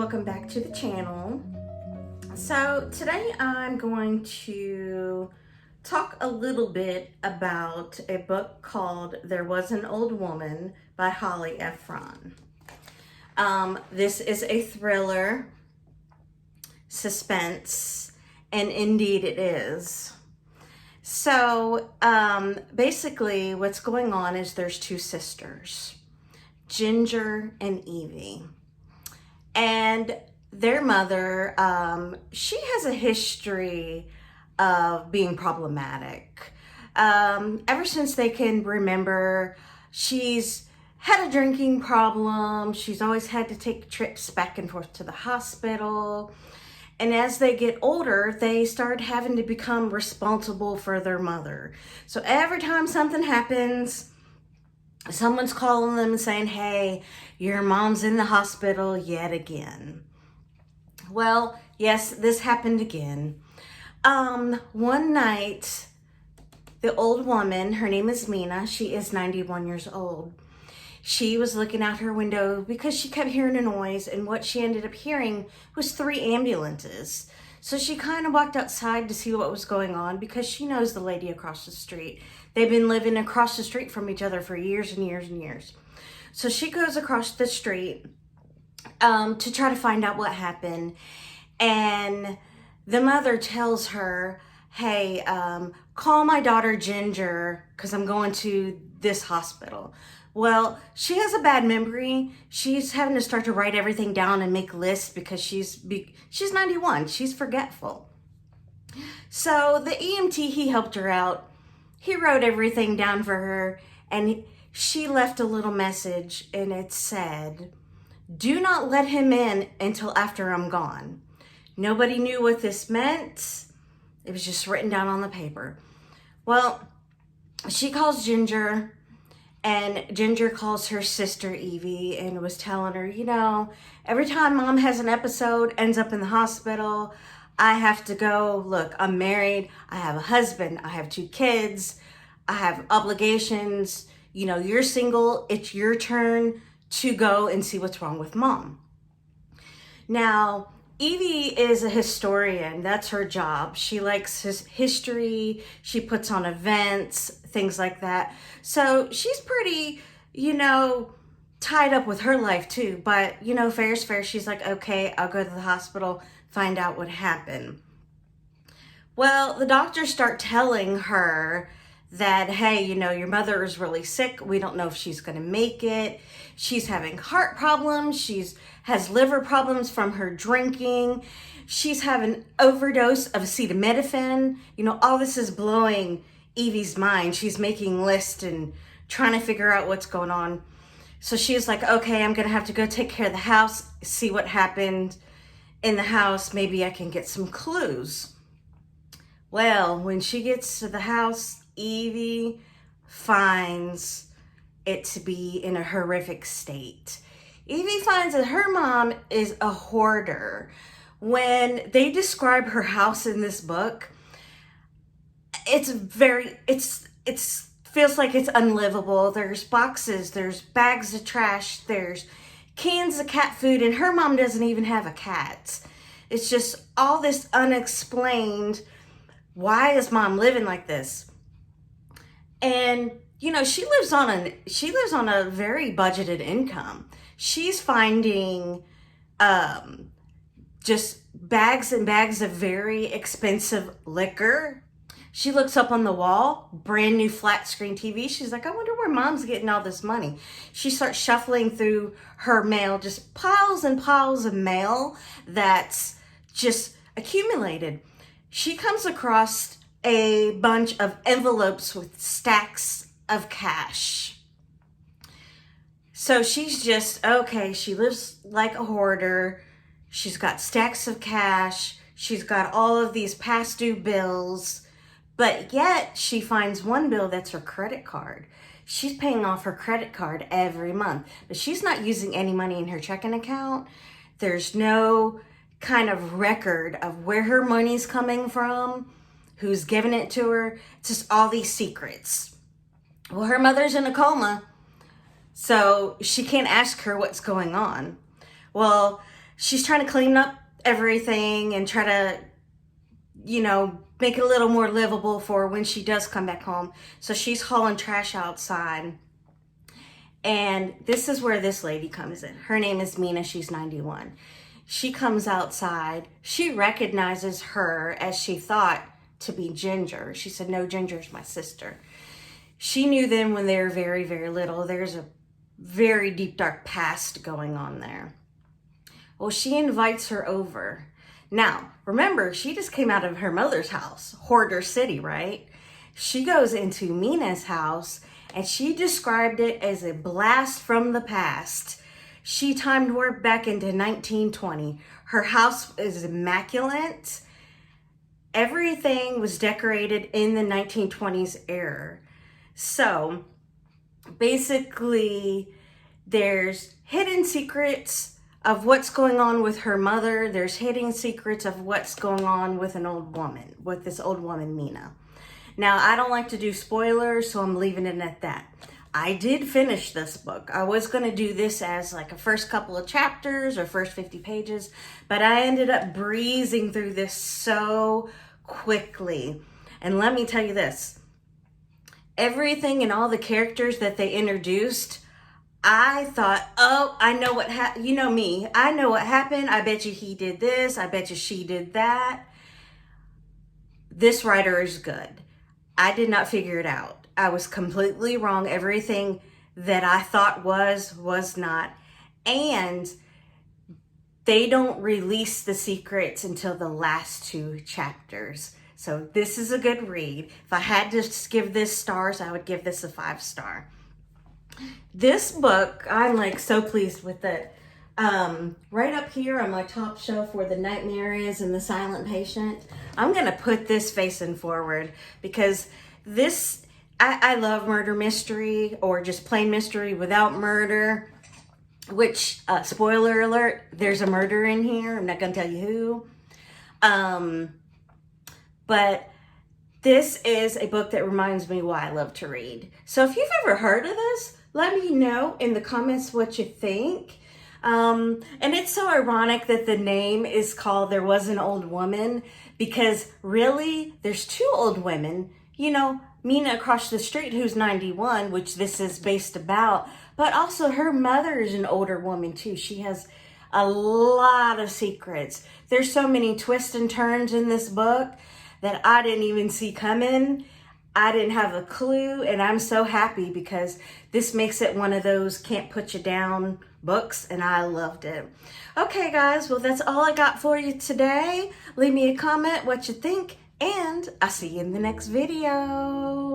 welcome back to the channel. So today I'm going to talk a little bit about a book called There Was an Old Woman by Holly Efron. This is a thriller, suspense, and indeed it is. So basically what's going on is there's two sisters, Ginger and Evie. And their mother, she has a history of being problematic. Ever since they can remember, she's had a drinking problem. She's always had to take trips back and forth to the hospital. And as they get older, they start having to become responsible for their mother. So every time something happens, someone's calling them and saying, hey, your mom's in the hospital yet again. Well, yes, this happened again. One night, the old woman, her name is Mina, she is 91 years old. She was looking out her window because she kept hearing a noise, and what she ended up hearing was 3 ambulances. So she kind of walked outside to see what was going on because she knows the lady across the street. They've been living across the street from each other for years and years and years. So she goes across the street to try to find out what happened. And the mother tells her, hey, call my daughter Ginger because I'm going to this hospital. Well, she has a bad memory. She's having to start to write everything down and make lists because she's 91. She's forgetful. So the EMT, he helped her out. He wrote everything down for her, and she left a little message, and it said, do not let him in until after I'm gone. Nobody knew what this meant. It was just written down on the paper. Well, she calls Ginger, and Ginger calls her sister Evie and was telling her, you know, every time mom has an episode, ends up in the hospital, I have to go. Look, I'm married. I have a husband. I have 2 kids. I have obligations. You know, you're single. It's your turn to go and see what's wrong with mom. Now, Evie is a historian. That's her job. She likes history. She puts on events, things like that. So she's pretty, you know, tied up with her life too. But, you know, fair's fair. She's like, okay, I'll go to the hospital, find out what happened. Well, the doctors start telling her that, hey, you know, your mother is really sick. We don't know if she's going to make it. She's having heart problems. Has liver problems from her drinking. She's having overdose of acetaminophen. You know, all this is blowing Evie's mind. She's making lists and trying to figure out what's going on. So she's like, okay, I'm going to have to go take care of the house, see what happened in the house. Maybe I can get some clues. Well, when she gets to the house, Evie finds it to be in a horrific state. Evie finds that her mom is a hoarder. When they describe her house in this book, it feels like it's unlivable. There's boxes, there's bags of trash, there's cans of cat food, and her mom doesn't even have a cat. It's just all this unexplained. Why is mom living like this? And you know, she lives on a very budgeted income. She's finding just bags and bags of very expensive liquor. She looks up on the wall, brand new flat screen TV. She's like, I wonder where mom's getting all this money. She starts shuffling through her mail, just piles and piles of mail that's just accumulated. She comes across a bunch of envelopes with stacks of cash. So she's just, okay, she lives like a hoarder. She's got stacks of cash. She's got all of these past due bills, but yet she finds one bill that's her credit card. She's paying off her credit card every month, but she's not using any money in her checking account. There's no kind of record of where her money's coming from, who's giving it to her. It's just all these secrets. Well, her mother's in a coma, so she can't ask her what's going on. Well, she's trying to clean up everything and try to, you know, make it a little more livable for when she does come back home. So she's hauling trash outside. And this is where this lady comes in. Her name is Mina. She's 91. She comes outside. She recognizes her as she thought to be Ginger. She said, no, Ginger's my sister. She knew them when they were very, very little. There's a very deep, dark past going on there. Well, she invites her over. Now, remember, she just came out of her mother's house, Hoarder City, right? She goes into Mina's house, and she described it as a blast from the past. She timed warp back into 1920. Her house is immaculate. Everything was decorated in the 1920s era. So, basically, there's hidden secrets of what's going on with her mother. There's hidden secrets of what's going on with an old woman, with this old woman, Mina. Now, I don't like to do spoilers, so I'm leaving it at that. I did finish this book. I was going to do this as like a first couple of chapters or first 50 pages, but I ended up breezing through this so quickly. And let me tell you this, everything and all the characters that they introduced, I thought, oh, I know what happened. You know me. I know what happened. I bet you he did this. I bet you she did that. This writer is good. I did not figure it out. I was completely wrong. Everything that I thought was not. And they don't release the secrets until the last 2 chapters. So this is a good read. If I had to give this stars, I would give this a 5-star. This book, I'm like so pleased with it. Right up here on my top shelf where the nightmare is and the silent patient, I'm going to put this facing forward because this, I love murder mystery or just plain mystery without murder, which, spoiler alert, there's a murder in here. I'm not going to tell you who. But this is a book that reminds me why I love to read. So if you've ever heard of this, let me know in the comments what you think. And it's so ironic that the name is called There Was an Old Woman, because really there's 2 old women, you know, Mina across the street who's 91, which this is based about, but also her mother is an older woman too. She has a lot of secrets. There's so many twists and turns in this book that I didn't even see coming. I didn't have a clue, and I'm so happy because this makes it one of those can't put you down books, and I loved it. Okay, guys, well, that's all I got for you today. Leave me a comment what you think, and I'll see you in the next video.